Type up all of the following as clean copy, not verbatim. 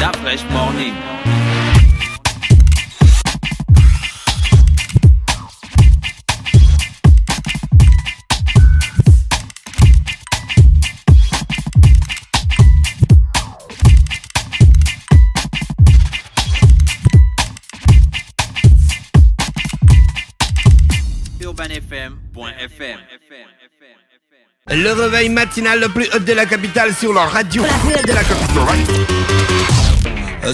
d'Afresh Morning. UrbanFM.fm. Le réveil matinal le plus haut de la capitale sur la radio. La plus haute de la capitale.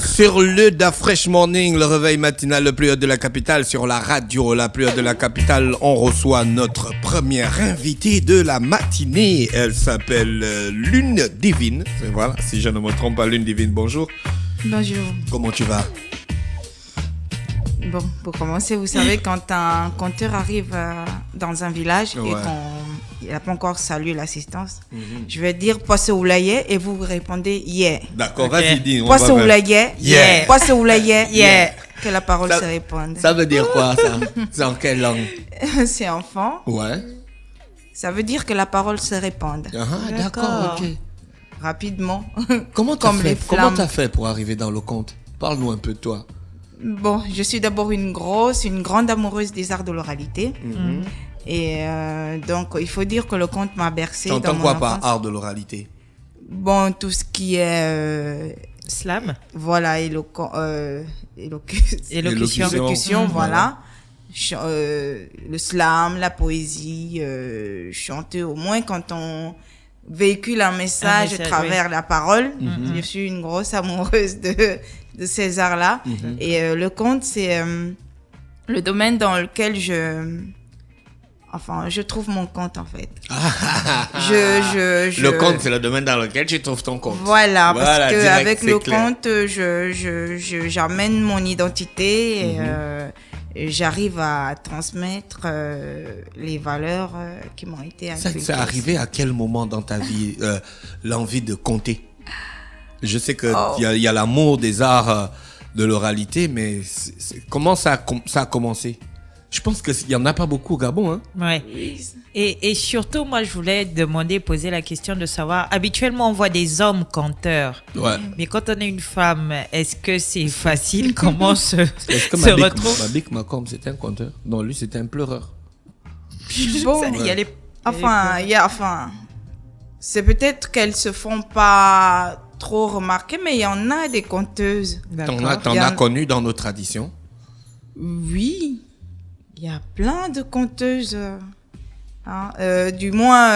Sur le d'Afresh Morning, le réveil matinal le plus haut de la capitale sur la radio, la plus haute de la capitale, on reçoit notre première invitée de la matinée. Elle s'appelle Lune Divine. Voilà, si je ne me trompe pas, Lune Divine, bonjour. Bonjour. Comment tu vas? Bon, pour commencer, vous savez, quand un conteur arrive dans un village et qu'il n'a pas encore salué l'assistance, je vais dire Poisse oulaye et vous répondez yeah. D'accord, vas-y, dis. Poisse oulaye, yeah. Poisse oulaye, yeah. Que la parole se réponde. Ça veut dire quoi, ça? C'est en quelle langue? C'est enfant. Ouais. Ça veut dire que la parole se répande. Ah, d'accord, ok. Rapidement. Comment t'as fait pour arriver dans le conte? Parle-nous un peu de toi. Bon, je suis d'abord une grande amoureuse des arts de l'oralité. Et donc, il faut dire que le conte m'a bercé. Tu entends quoi par art de l'oralité? Bon, tout ce qui est... Slam. Voilà, élocution, voilà. Le slam, la poésie, chanter au moins quand on véhicule un message à travers la parole. Je suis une grosse amoureuse de ces arts-là. Et le conte, c'est le domaine dans lequel je trouve mon compte, en fait. Le conte, c'est le domaine dans lequel tu trouves ton compte. Voilà, parce qu'avec le conte, j'amène mon identité et j'arrive à transmettre les valeurs qui m'ont été inculquées. C'est arrivé à quel moment dans ta vie, l'envie de conter? Je sais qu'il y a l'amour des arts de l'oralité, mais comment ça a commencé? Je pense qu'il n'y en a pas beaucoup au Gabon. Hein? Ouais. Et surtout, moi, je voulais poser la question de savoir, habituellement, on voit des hommes conteurs. Ouais. Mais quand on est une femme, est-ce que c'est facile? Comment se retrouve? Mabik Makom, c'était un conteur. Non, lui, c'était un pleureur. Bon, c'est peut-être qu'elles se font pas trop remarquer, mais il y en a des conteuses. T'en as connu dans nos traditions? Oui. Il y a plein de conteuses, du moins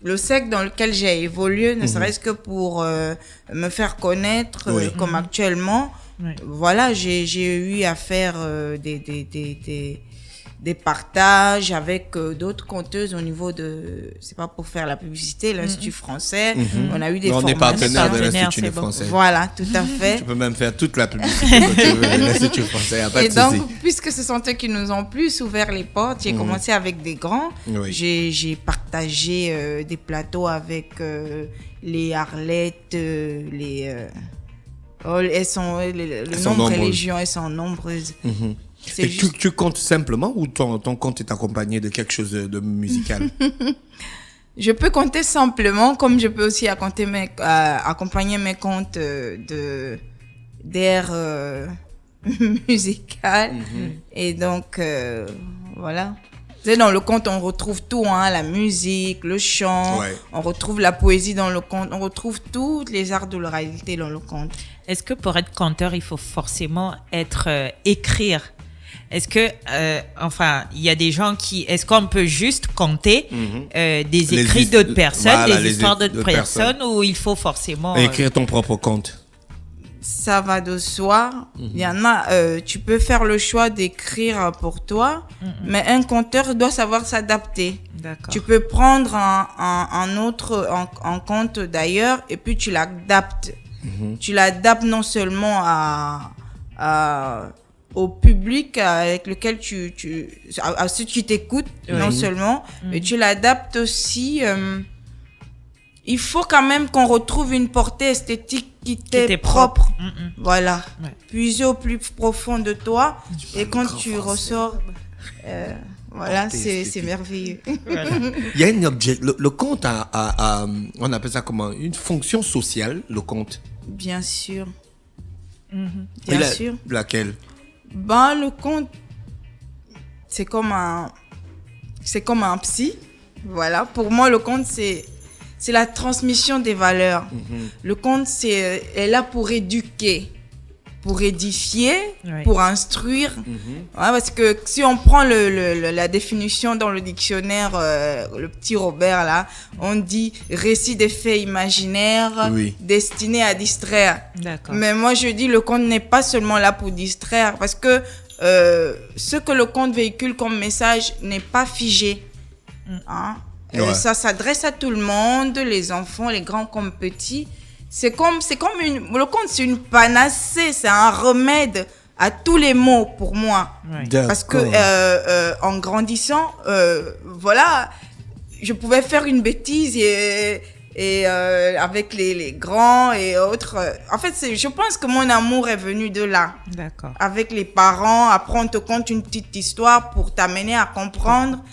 le secte dans lequel j'ai évolué, ne serait-ce que pour me faire connaître comme actuellement. Voilà, j'ai eu à faire des partages avec d'autres conteuses au niveau de, c'est pas pour faire la publicité, l'Institut français. On a eu des formations. On est partenaire de l'Institut français. Voilà, tout à fait. Tu peux même faire toute la publicité que tu veux de l'Institut français, y a pas de souci. Et donc, puisque ce sont eux qui nous ont plus ouvert les portes, j'ai commencé avec des grands. Oui. J'ai partagé des plateaux avec les Arlettes, le nombre de légions, elles sont nombreuses. Et tu comptes simplement ou ton compte est accompagné de quelque chose de musical? Je peux compter simplement, comme je peux aussi accompagner mes comptes d'air musical. Et donc, voilà. Tu sais, dans le conte, on retrouve tout, la musique, le chant, on retrouve la poésie dans le conte, on retrouve tous les arts de l'oralité dans le conte. Est-ce que pour être conteur, il faut forcément écrire? Est-ce que, il y a des gens est-ce qu'on peut juste compter des écrits d'autres personnes, des histoires d'autres personnes, ou il faut forcément... Écrire ton propre conte? Ça va de soi. Il y en a, tu peux faire le choix d'écrire pour toi, mais un conteur doit savoir s'adapter. D'accord. Tu peux prendre un autre en compte d'ailleurs, et puis tu l'adaptes. Tu l'adaptes non seulement au public avec lequel à ceux qui t'écoutent, non seulement, mais tu l'adaptes aussi. Il faut quand même qu'on retrouve une portée esthétique qui t'est propre. Voilà. Puiser au plus profond de toi. Et quand tu ressors, Voilà, c'est merveilleux. Voilà. Il y a un objet. Le conte a, on appelle ça comment? Une fonction sociale, le conte. Bien sûr. Et Bien sûr. Laquelle? Ben, le conte, c'est comme un psy. Voilà. Pour moi, le conte, c'est la transmission des valeurs. Le conte, est là pour éduquer, pour édifier, pour instruire. Ouais, parce que si on prend la définition dans le dictionnaire, le petit Robert là, on dit récit des faits imaginaires destinés à distraire. D'accord. Mais moi je dis le conte n'est pas seulement là pour distraire, parce que ce que le conte véhicule comme message n'est pas figé. Hein? Ça s'adresse à tout le monde, les enfants, les grands comme petits. Le conte, c'est une panacée, c'est un remède à tous les maux pour moi. Parce que en grandissant, voilà, je pouvais faire une bêtise et avec les grands et autres. En fait, je pense que mon amour est venu de là. D'accord. Avec les parents, après on te conte une petite histoire pour t'amener à comprendre.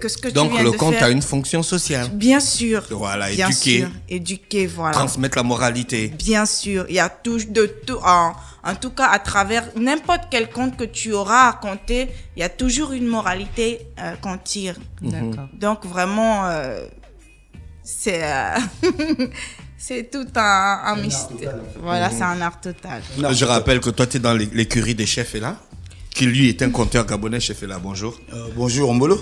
Que ce que donc tu viens le de conte faire. a une fonction sociale. Bien sûr. Voilà, bien éduquer. Sûr, éduquer, voilà. Transmettre la moralité. Bien sûr, il y a tout en tout cas à travers n'importe quel conte que tu auras à conter, il y a toujours une moralité qu'on tire. D'accord. Donc vraiment c'est c'est tout un mystère. Voilà, c'est un art total. Je rappelle que toi tu es dans l'écurie des chefs et là. Qui lui est un conteur gabonais, chef là, bonjour. Bonjour Mbolo.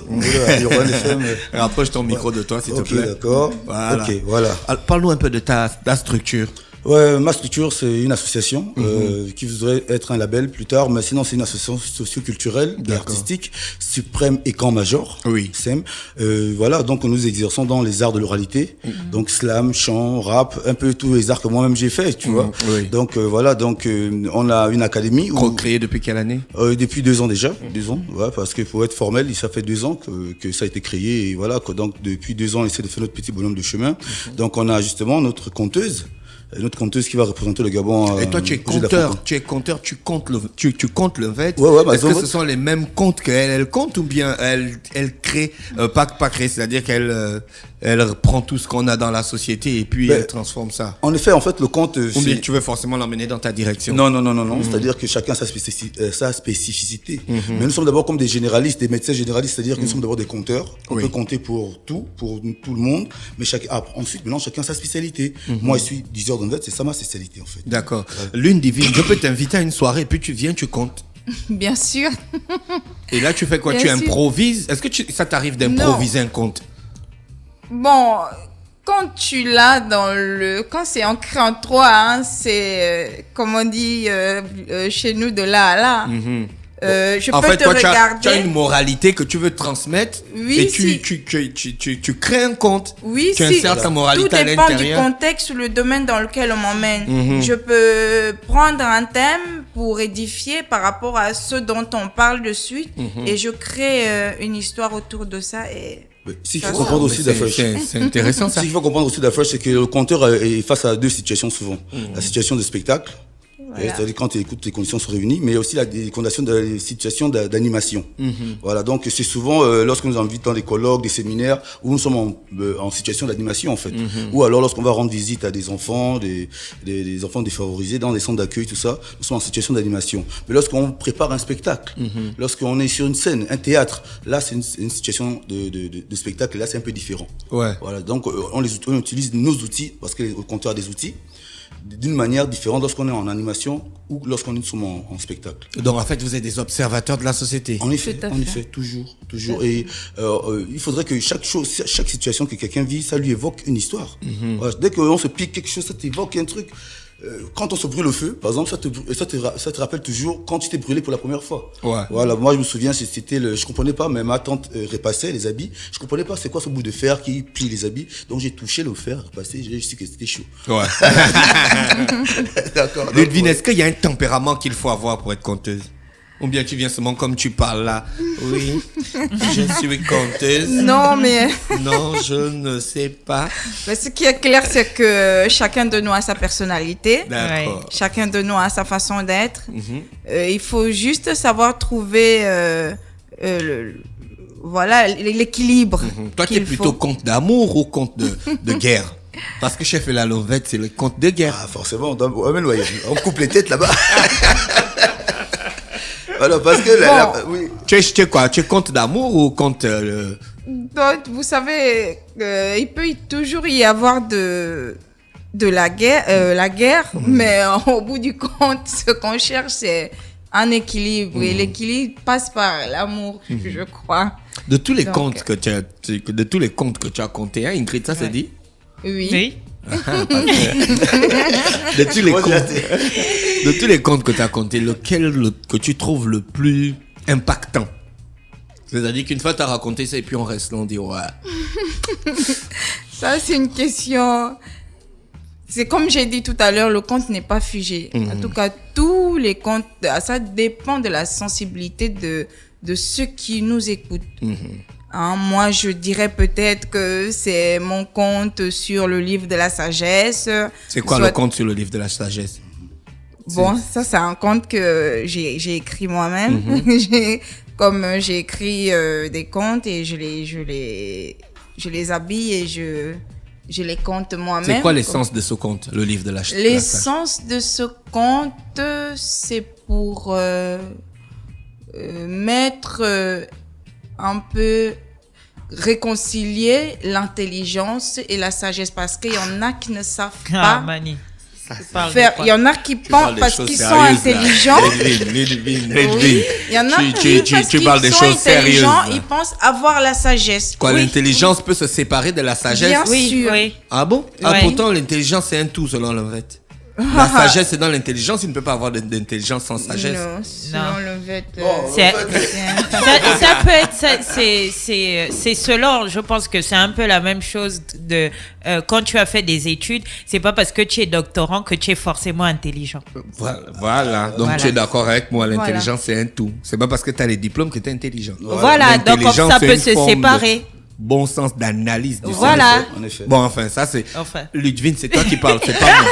Rapproche ton micro de toi, s'il te plaît. D'accord. Voilà. Ok, voilà. Parle-nous un peu de ta structure. Ouais, ma structure, c'est une association qui voudrait être un label plus tard, mais sinon c'est une association socio-culturelle et artistique, Suprême Écan Major, SEM. Voilà, donc nous exerçons dans les arts de l'oralité, donc slam, chant, rap, un peu tous les arts que moi-même j'ai fait, tu vois. Donc voilà, donc on a une académie. Créée depuis quelle année? Depuis 2 ans déjà, 2 ans, ouais, parce que pour être formel, ça fait 2 ans que ça a été créé, et voilà, donc depuis 2 ans, on essaie de faire notre petit bonhomme de chemin. Donc on a justement notre conteuse qui va représenter le Gabon. Et toi, tu es conteur, tu comptes le fait. Ouais, est-ce que ce sont les mêmes contes qu'elle compte, ou bien elle crée, pas créer, c'est-à-dire qu'elle prend tout ce qu'on a dans la société et puis elle transforme ça? En effet, en fait, le conte... Ou bien tu veux forcément l'emmener dans ta direction? Non. C'est-à-dire que chacun a sa spécificité. Mais nous sommes d'abord comme des généralistes, des médecins généralistes, c'est-à-dire que nous sommes d'abord des conteurs. On peut compter pour tout le monde, mais ensuite, maintenant, chacun a sa spécialité. Moi, je suis 10 heures c'est ça ma spécialité en fait. D'accord. Lune divine, je peux t'inviter à une soirée et puis tu viens, tu comptes. Bien sûr. Et là tu fais quoi? Tu improvises? Est-ce que ça t'arrive d'improviser un conte? Bon, quand tu l'as quand c'est ancré en toi, hein, c'est comme on dit chez nous de là à là. Je peux te regarder. Tu as une moralité que tu veux transmettre, et tu crées un conte. Oui, tu insères ta moralité à l'intérieur. Tout dépend du contexte ou le domaine dans lequel on m'emmène. Je peux prendre un thème pour édifier par rapport à ce dont on parle de suite, et je crée une histoire autour de ça. Et il faut comprendre aussi c'est intéressant ça. Ce qu'il faut comprendre aussi d'Afresh, c'est que le conteur est face à 2 situations souvent. La situation de spectacle. Voilà. C'est-à-dire quand tu écoutes, les conditions sont réunies, mais aussi des situations d'animation. Voilà, donc c'est souvent lorsque nous invitons dans des colloques, des séminaires, où nous sommes en situation d'animation en fait. Ou alors lorsqu'on va rendre visite à des enfants, des enfants défavorisés dans des centres d'accueil, tout ça, nous sommes en situation d'animation. Mais lorsqu'on prépare un spectacle, lorsqu'on est sur une scène, un théâtre, là c'est une situation de spectacle, et là c'est un peu différent. Voilà, donc on utilise nos outils, parce que le conteur a des outils, d'une manière différente lorsqu'on est en animation ou lorsqu'on est en spectacle. Donc en fait, vous êtes des observateurs de la société. En effet, toujours. Et il faudrait que chaque situation que quelqu'un vit, ça lui évoque une histoire. Voilà, dès qu'on se pique quelque chose, ça t'évoque un truc. Quand on se brûle au feu, par exemple, ça te rappelle toujours quand tu t'es brûlé pour la première fois. Voilà, moi je me souviens, je comprenais pas, mais ma tante repassait les habits. Je comprenais pas c'est quoi ce bout de fer qui plie les habits. Donc j'ai touché le fer, repassé, j'ai su que c'était chaud. D'accord. Ludivine, est-ce qu'il y a un tempérament qu'il faut avoir pour être conteuse? Ou bien tu viens seulement comme tu parles là? Oui, je suis conteuse. Non, mais... Non, je ne sais pas. Mais ce qui est clair, c'est que chacun de nous a sa personnalité. D'accord. Chacun de nous a sa façon d'être. Il faut juste savoir trouver voilà, l'équilibre. Toi, tu es plutôt conte d'amour ou conte de guerre? Parce que Chef et la Lovette, c'est le conte de guerre. Ah, forcément, on coupe les têtes là-bas. Voilà, parce que oui. Tu es quoi? Tu es conte d'amour ou conte... Donc, vous savez, il peut toujours y avoir de la guerre, mais au bout du compte, ce qu'on cherche, c'est un équilibre. Et l'équilibre passe par l'amour, je crois. De tous les contes que tu as contés, hein, Ingrid, ça se dit? Oui. De tous les contes que tu as contés, lequel que tu trouves le plus impactant? C'est-à-dire qu'une fois tu as raconté ça et puis on reste là, on dit ouais. Ça, c'est une question. C'est comme j'ai dit tout à l'heure, le conte n'est pas figé. En tout cas, tous les contes, ça dépend de la sensibilité de ceux qui nous écoutent. Hein, moi, je dirais peut-être que c'est mon conte sur le livre de la sagesse. C'est quoi le conte sur le livre de la sagesse? Bon, ça, c'est un conte que j'ai écrit moi-même. J'ai écrit des contes et je les habille et je les conte moi-même. C'est quoi l'essence de ce conte, le livre de la sagesse? L'essence de ce conte, c'est pour mettre un peu réconcilier l'intelligence et la sagesse, parce qu'il y en a qui ne savent pas Mani. faire. Il y en a qui pensent parce qu'ils sont intelligents. Il y en a tu parles des choses sérieuses. Ils pensent avoir la sagesse. Quoi, l'intelligence peut se séparer de la sagesse? Bien sûr. Oui. Ah bon? Ah, Ouais. pourtant, l'intelligence, c'est un tout, selon l'Envette. La sagesse, c'est dans l'intelligence. Il ne peut pas avoir d'intelligence sans sagesse. Non, selon le fait. Ça peut être, c'est selon, je pense que c'est un peu la même chose de, quand tu as fait des études, c'est pas parce que tu es doctorant que tu es forcément intelligent. Voilà. Donc, Voilà. tu es d'accord avec moi. L'intelligence, c'est un tout. C'est pas parce que tu as les diplômes que tu es intelligent. Voilà, donc L'intelligence, ça c'est peut une se forme séparer. Bon sens d'analyse du Voilà. En effet. Bon, enfin, ça c'est... Enfin. Ludwig, c'est toi qui parles, c'est pas moi.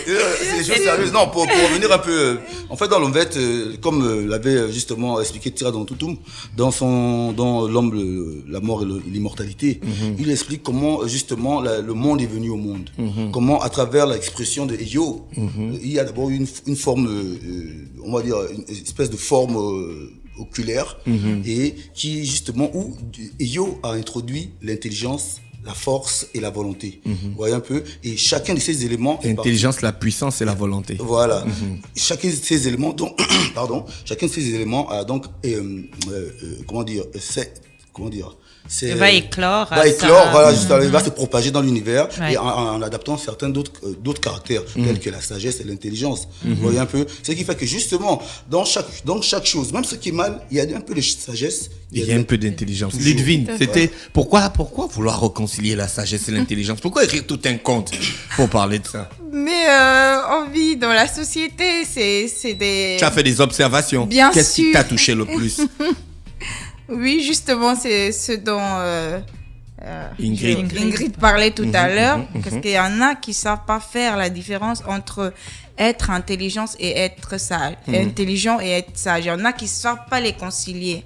C'est des choses sérieuses. Non, pour revenir un peu, en fait, dans l'Envette, comme l'avait justement expliqué Tira dans Toutoum, dans l'homme, la mort et l'immortalité, il explique comment justement le monde est venu au monde. Comment à travers l'expression de Yo, il y a d'abord une forme, on va dire, une espèce de forme oculaire, et qui justement où Yo a introduit l'intelligence, la force et la volonté. Vous voyez un peu, et chacun de ces éléments, L'intelligence, la puissance et la volonté. voilà, chacun de ces éléments, donc chacun de ces éléments a donc c'est Va éclore. voilà, justement, il va se propager dans l'univers, Ouais. et en adaptant certains d'autres caractères, tels que la sagesse et l'intelligence. Vous voyez un peu, ce qui fait que justement, dans chaque chose, même ce qui est mal, il y a un peu de sagesse. Il y a un peu d'intelligence. Toujours. Ludwig, c'était... Pourquoi vouloir réconcilier la sagesse et l'intelligence? Pourquoi écrire tout un conte pour parler de ça? Mais on vit dans la société, c'est des... Tu as fait des observations. Bien Qu'est-ce qui sûr. t'a touché le plus? Oui, justement, c'est ce dont Ingrid. parlait tout à l'heure, parce qu'il y en a qui savent pas faire la différence entre être intelligent et être sage. Intelligent et être sage. Il y en a qui savent pas les concilier.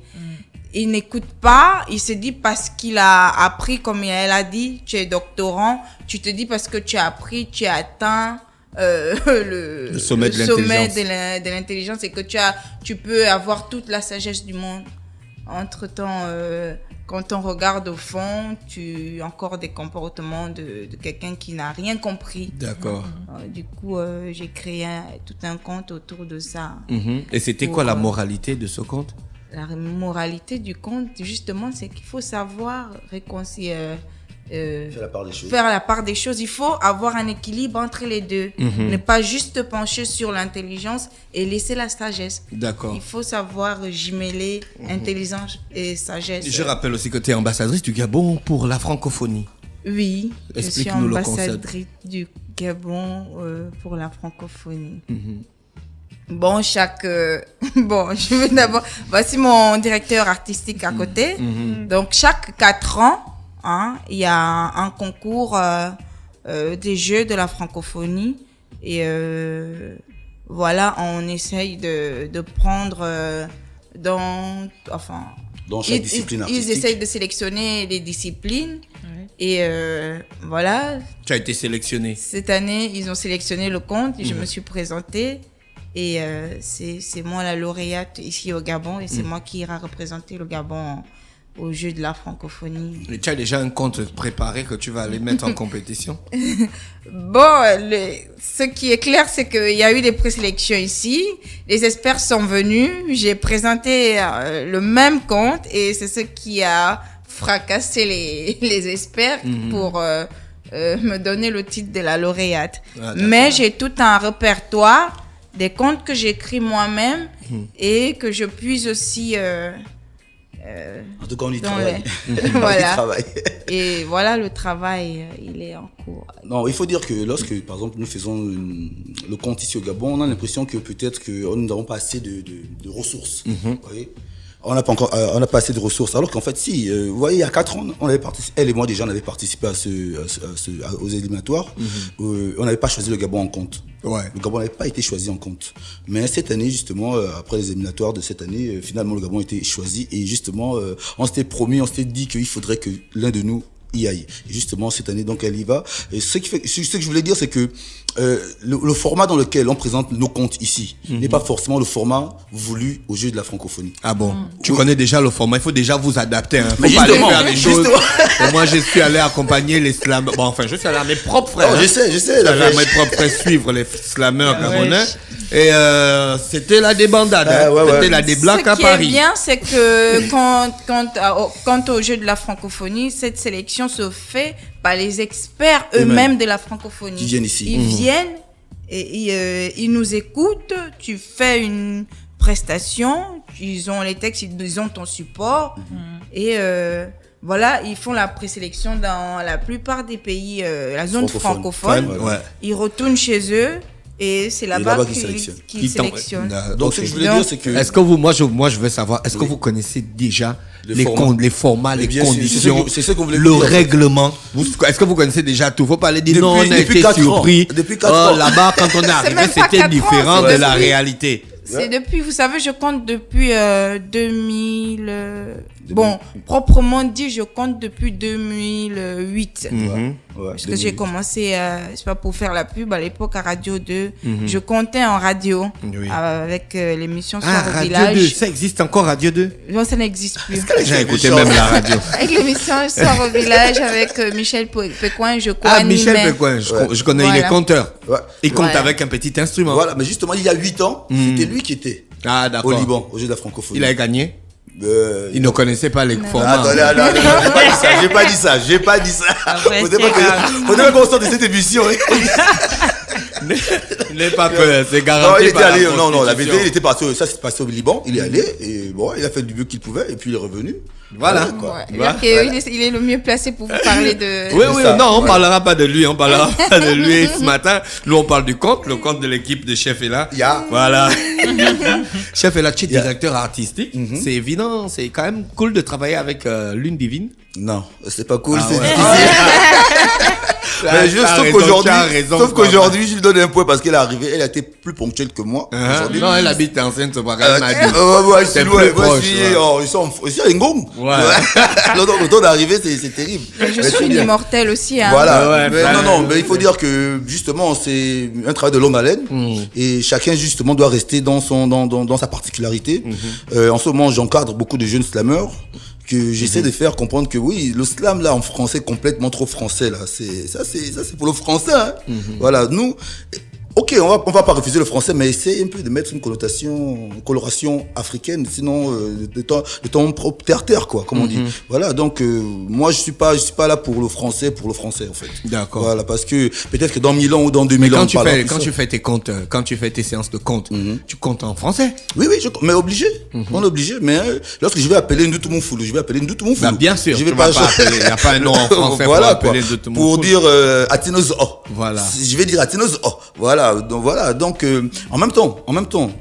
Il n'écoute pas, il se dit parce qu'il a appris, comme elle a dit, tu es doctorant, tu te dis parce que tu as appris, tu as atteint le sommet de de l'intelligence et que tu peux avoir toute la sagesse du monde. Entre-temps, quand on regarde au fond, tu as encore des comportements de quelqu'un qui n'a rien compris. D'accord. Du coup, j'ai créé tout un conte autour de ça. Et c'était quoi la moralité de ce conte? La moralité du conte, justement, c'est qu'il faut savoir réconcilier, Faire la part des choses. faire la part des choses. Il faut avoir un équilibre entre les deux. Ne pas juste pencher sur l'intelligence et laisser la sagesse. D'accord. Il faut savoir jumeler intelligence et sagesse. Je rappelle aussi que tu es ambassadrice du Gabon pour la francophonie. Oui, je suis Explique-nous le concept. ambassadrice du Gabon pour la francophonie. Bon, je vais d'abord... Voici mon directeur artistique à côté. Donc, chaque 4 ans, il y a un concours des Jeux de la francophonie. Et voilà, on essaye de prendre dans chaque discipline artistique. Ils essayent de sélectionner les disciplines. Et voilà. Tu as été sélectionné. Cette année, ils ont sélectionné le conte et je me suis présentée. Et c'est moi la lauréate ici au Gabon et c'est moi qui ira représenter le Gabon au jeu de la francophonie. Et tu as déjà un conte préparé que tu vas aller mettre en compétition? Bon, ce qui est clair, c'est qu'il y a eu des présélections ici. Les experts sont venus. J'ai présenté le même conte et c'est ce qui a fracassé les experts pour me donner le titre de la lauréate. Mais j'ai tout un répertoire des contes que j'écris moi-même et que je puise aussi en tout cas, on y travaille. Voilà. Et voilà, le travail, il est en cours. Non, il faut dire que lorsque, par exemple, nous faisons le conte ici au Gabon, on a l'impression que peut-être que nous n'avons pas assez de ressources. Vous voyez, on n'a pas assez de ressources. Alors qu'en fait, si, vous voyez, il y a 4 ans, on avait participé, elle et moi déjà, on avait participé aux éliminatoires. On n'avait pas choisi le Gabon en compte. Ouais. Le Gabon n'avait pas été choisi en compte. Mais cette année, justement, après les éliminatoires de cette année, finalement, le Gabon a été choisi. Et justement, on s'était promis, on s'était dit qu'il faudrait que l'un de nous y aille. Et justement, cette année, donc, elle y va. Et ce que je voulais dire, c'est que le format dans lequel on présente nos contes ici n'est pas forcément le format voulu au jeu de la francophonie. Ah bon? Tu connais déjà le format, il faut déjà vous adapter. Hein. Faut Mais pas aller justement, faire les choses. Et moi, je suis allé accompagner les slameurs. Bon, enfin, je suis allé à mes propres frères. Oh, je sais. Je suis allé à mes propres frères suivre les slameurs gabonais. Et c'était la débandade. C'était la déblaque à Paris. Ce qui est bien, c'est que quant au jeu de la francophonie, cette sélection se fait par les experts eux-mêmes de la francophonie. Qui viennent ici. Ils viennent et ils nous écoutent. Tu fais une prestation, ils ont les textes, ils ont ton support. Et voilà, ils font la présélection dans la plupart des pays, la zone francophone. Ils retournent chez eux. Et c'est là-bas qu'ils sélectionnent. Donc, ce que je voulais dire, c'est que... Est-ce que vous, moi je veux savoir, est-ce que vous connaissez déjà les formats, les conditions, le règlement? Est-ce que vous connaissez déjà tout? Faut pas aller dire non, on a été surpris. Depuis 4 ans. Là-bas, quand on est arrivé, c'était différent de la réalité. C'est depuis, vous savez, je compte depuis 2000... Bon, proprement dit, je compte depuis 2008. Parce que j'ai commencé, c'est pas pour faire la pub, à l'époque à Radio 2. Je comptais en radio avec l'émission Soir au Village. Radio 2, ça existe encore Radio 2? Non, ça n'existe plus. J'ai écouté même la radio. Avec l'émission Soir au Village avec Michel Pécoin, je crois. Ah, Michel Pécoin, je connais, il est conteur. Il compte avec un petit instrument. Voilà, mais justement, il y a 8 ans, c'était lui qui était au Liban, au jeu de la francophonie. Il a gagné? Il ne connaissait pas les formats. Non, j'ai pas dit ça. Faudrait qu'on sorte de cette émission. N'aie pas peur, c'est garanti. Non, la vérité, il était parti, ça s'est passé au Liban, il est allé, et bon, il a fait du mieux qu'il pouvait, et puis il est revenu. Voilà. Il est le mieux placé pour vous parler de... Oui, non, on parlera pas de lui, ce matin. Nous, on parle du conte, le conte de l'équipe de Chef Ella. Voilà. Chef Ella, tu es directeur artistique. C'est évident, c'est quand même cool de travailler avec Lune Divine. Non, c'est pas cool, c'est difficile. Sauf qu'aujourd'hui, je lui donne un point parce qu'elle est arrivée, elle a été plus ponctuelle que moi. Non, elle habite enceinte, c'est pas grave. C'est plus proche. Ils sont un gong. Le temps d'arriver, c'est terrible. Je suis une immortelle aussi. Voilà. Mais il faut dire que justement, c'est un travail de longue haleine et chacun justement doit rester dans sa particularité. En ce moment, j'encadre beaucoup de jeunes slameurs que j'essaie de faire comprendre que oui, le slam là en français complètement trop français là, c'est pour le français. Voilà, nous ok, on va pas refuser le français, mais essayer un peu de mettre une coloration africaine, sinon de ton propre terre quoi, comme on dit. Voilà, donc moi je suis pas là pour le français en fait. D'accord. Voilà, parce que peut-être que dans 1000 ans ou dans 2000 ans quand tu fais tes comptes, quand tu fais tes séances de comptes, tu comptes en français? Oui, mais obligé. On est obligé, mais lorsque je vais appeler Ndoutoumoufoulou, je vais appeler Ndoutoumoufoulou. Bah bien sûr, il n'y a pas un nom en français voilà, pour appeler Ndoutoumoufoulou. Pour dire Atinozo. Voilà. Je vais dire Atinozo. Voilà, donc en même temps,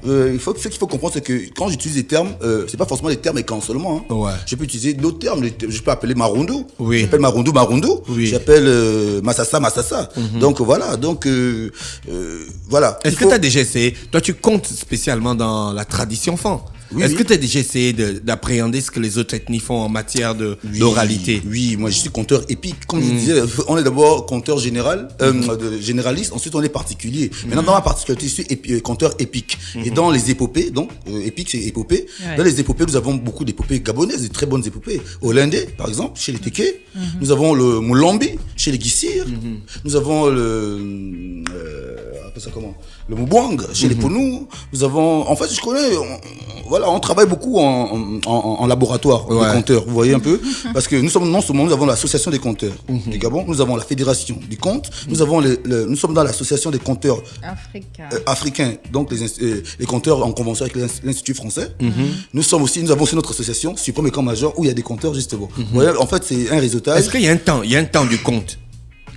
ce qu'il faut comprendre, c'est que quand j'utilise des termes, c'est pas forcément des termes écans seulement. Je peux utiliser d'autres termes. Je peux appeler Maroundou. J'appelle Maroundou. J'appelle Massassa. Donc voilà. Voilà. Est-ce que tu as déjà essayé? Toi, tu comptes spécialement dans la tradition fan. Est-ce que tu as déjà essayé d'appréhender ce que les autres ethnies font en matière d'oralité? Oui, moi je suis conteur épique. Comme je disais, on est d'abord conteur généraliste, ensuite on est particulier. Maintenant, dans ma particularité, je suis conteur épique. Et dans les épopées, donc épique c'est épopée, dans les épopées, nous avons beaucoup d'épopées gabonaises, de très bonnes épopées. Au Lindé, par exemple, chez les Téké. Nous avons le Moulambi, chez les Gissir. Nous avons le Moubouang, chez les Pounou. Nous avons, en fait, je connais, on travaille beaucoup en laboratoire, les compteurs, vous voyez un peu, parce que nous avons l'association des compteurs du Gabon, nous avons la fédération des comptes, nous sommes dans l'association des compteurs africains, donc les compteurs en convention avec l'Institut français. Nous avons aussi notre association, Suprême École Major, où il y a des compteurs justement. Vous voyez, en fait, c'est un réseautage. Est-ce qu'il y a un temps du compte?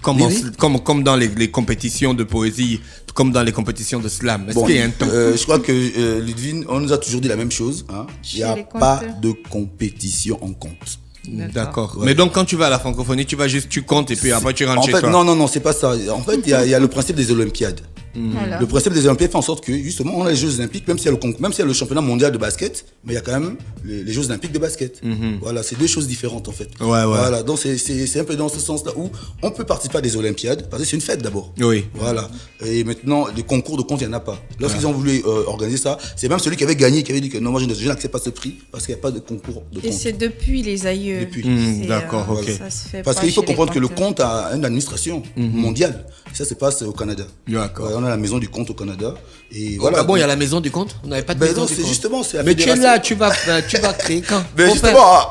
Comme dans les compétitions de poésie, comme dans les compétitions de slam. Est-ce qu'il y a un temps? Je crois que Ludwig, on nous a toujours dit la même chose. Hein. Il n'y a pas de compétition en compte. D'accord. Ouais. Mais donc quand tu vas à la francophonie, tu comptes et puis après tu rentres chez toi. Non, c'est pas ça. En fait, il y a le principe des Olympiades. Voilà. Le principe des Olympiades fait en sorte que justement on a les Jeux Olympiques, même s'il y a le championnat mondial de basket, mais il y a quand même les Jeux Olympiques de basket. Voilà, c'est deux choses différentes en fait. Ouais. Voilà, donc c'est un peu dans ce sens-là où on peut participer à des Olympiades parce que c'est une fête d'abord. Oui. Voilà. Et maintenant, les concours de compte, il n'y en a pas. Lorsqu'ils ont voulu organiser ça, c'est même celui qui avait gagné qui avait dit que non, moi je n'accepte pas ce prix parce qu'il n'y a pas de concours de compte. Et c'est depuis les aïeux. Depuis. D'accord, ok. Ça se fait parce pas qu'il faut chez comprendre les que le compteurs. compte a une administration mondiale. Ça se passe au Canada. D'accord. On a la maison du compte au Canada. Et voilà. Ah bon, il y a la maison du compte? On n'avait pas de maison non, du c'est compte. Justement, c'est la Mais tu es fédération. là, tu vas créer quand? Mais justement,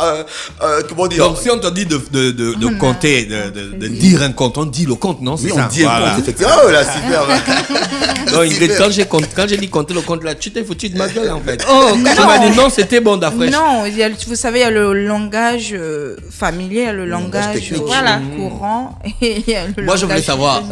comment dire? Donc si on te dit de compter, de dire un compte, on dit le compte, non? Oui, C'est ça. on dit un compte, effectivement. Oh là, super. Non, Ingrid, quand j'ai dit compter le compte là, tu t'es foutu de ma gueule en fait. Oh, quand tu m'as dit non, c'était bon d'après. Non, vous savez, il y a le langage familier, le langage courant. Et il y a le Moi, je voulais langage savoir,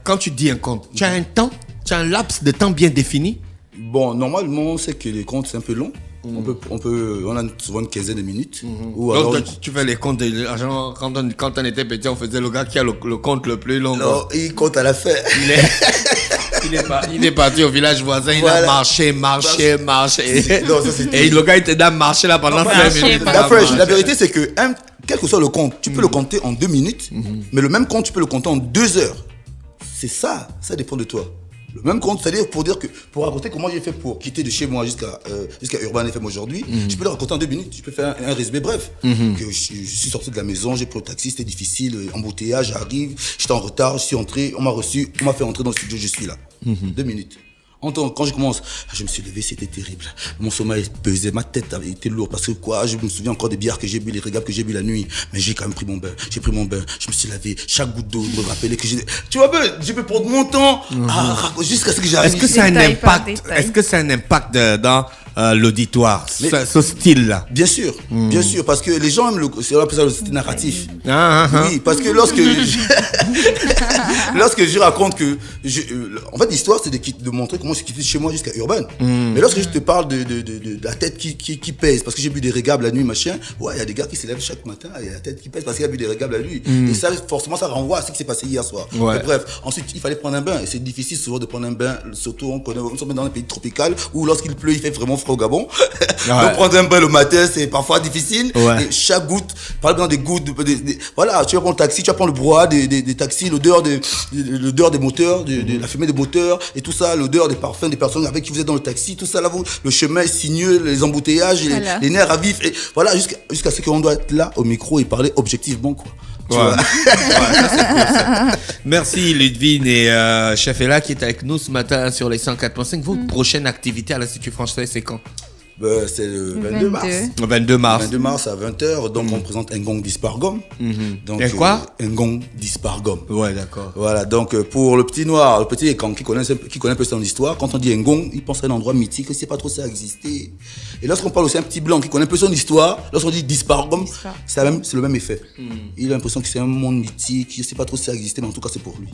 quand tu dis un compte, tu as un temps, tu as un laps de temps bien défini? Bon, normalement, on sait que les comptes, c'est un peu long. On a souvent une quinzaine de minutes. Ou donc, alors, tu fais les comptes de l'argent. Quand on était petit, on faisait le gars qui a le compte le plus long. non, il compte à la fin. Il est parti au village voisin, il a marché. Non, ça, Et le gars était dans marché là pendant 5 minutes. La vérité, c'est que quel que soit le compte, tu peux le compter en 2 minutes, mais le même compte, tu peux le compter en 2 heures. C'est ça dépend de toi. Le même compte, c'est-à-dire pour raconter comment j'ai fait pour quitter de chez moi jusqu'à Urban FM aujourd'hui, je peux le raconter en 2 minutes, je peux faire un résumé bref. Que je suis sorti de la maison, j'ai pris le taxi, c'était difficile, embouteillage, j'arrive, j'étais en retard, je suis entré, on m'a reçu, on m'a fait entrer dans le studio, je suis là. 2 minutes. Quand je commence, je me suis levé, c'était terrible. Mon sommeil pesait, ma tête avait été lourde parce que je me souviens encore des bières que j'ai bu, les régables que j'ai bu la nuit. Mais j'ai quand même pris mon bain. Je me suis lavé. Chaque goutte d'eau me rappelait que tu vois, je peux prendre mon temps jusqu'à ce que j'arrive. Est-ce que ça a un impact dans l'auditoire, ce style-là? Bien sûr, parce que les gens aiment on appelle ça le style narratif. Oui, parce que lorsque je raconte que, en fait, l'histoire, c'est de montrer comment je suis quitté de chez moi jusqu'à Urban. Mais lorsque je te parle de la tête qui pèse, parce que j'ai bu des régables la nuit, machin, il y a des gars qui se lèvent chaque matin, il y a la tête qui pèse parce qu'il a bu des régables la nuit. Et ça, forcément, ça renvoie à ce qui s'est passé hier soir. Mais bref, ensuite, il fallait prendre un bain. Et c'est difficile souvent de prendre un bain, surtout nous sommes dans un pays tropical où lorsqu'il pleut, il fait vraiment froid au Gabon. Donc prendre un bain le matin, c'est parfois difficile. Et chaque goutte, par exemple, des gouttes, voilà, tu vas prendre le taxi, tu vas prendre le brouhaha des taxis, l'odeur des moteurs, de la fumée des moteurs et tout ça, l'odeur des parfums des personnes avec qui vous êtes dans le taxi, tout ça là, le chemin est sinueux, les embouteillages, les nerfs à vif, et voilà, jusqu'à ce qu'on doit être là au micro et parler objectivement, quoi. Ça, c'est cool, ça. Merci Ludwig et Chef Ella qui est avec nous ce matin sur les 104.5. Votre prochaine activité à l'Institut français, c'est quand? C'est le 22 mars. Le 22 mars. Le 22 mars à 20h, donc on présente Ngong Dispargum. Donc, et quoi? Ngong Dispargum. Ouais, d'accord. Voilà, donc pour le petit noir, le petit qui connaît un peu son histoire, quand on dit Ngong, il pense à un endroit mythique, il ne sait pas trop ça a existé. Et lorsqu'on parle aussi un petit blanc qui connaît un peu son histoire, lorsqu'on dit Dispargum, c'est le même effet. Il a l'impression que c'est un monde mythique, il ne sait pas trop si ça a existé, mais en tout cas c'est pour lui.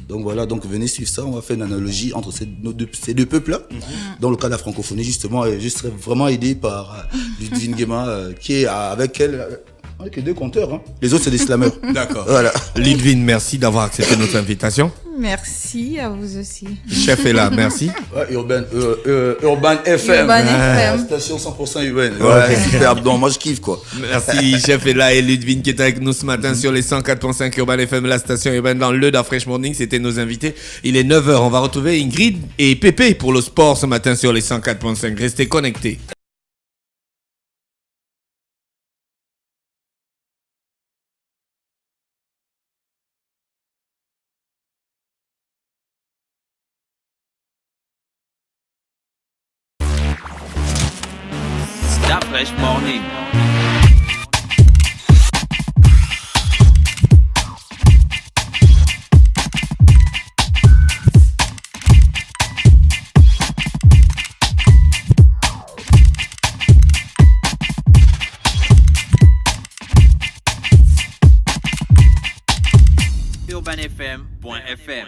Donc voilà, donc venez suivre ça, on va faire une analogie entre ces deux peuples-là. Dans le cas de la francophonie, justement, je serais vraiment aidé par Ludwig Nguema qui est avec elle. On est que 2 compteurs, hein. Les autres c'est des slameurs. D'accord. Voilà. Ludwig, merci d'avoir accepté notre invitation. Merci à vous aussi. Chef est là, merci. Ouais, Urban FM. Urban FM. Station 100% urbaine. Ouais, superbe. Donc, moi, je kiffe, quoi. Merci, Chef est là et Ludwig qui est avec nous ce matin sur les 104.5 Urban FM, la station urbaine dans le Fresh Morning. C'était nos invités. Il est 9h. On va retrouver Ingrid et Pépé pour le sport ce matin sur les 104.5. Restez connectés. Fresh Morning. UrbanFM.fm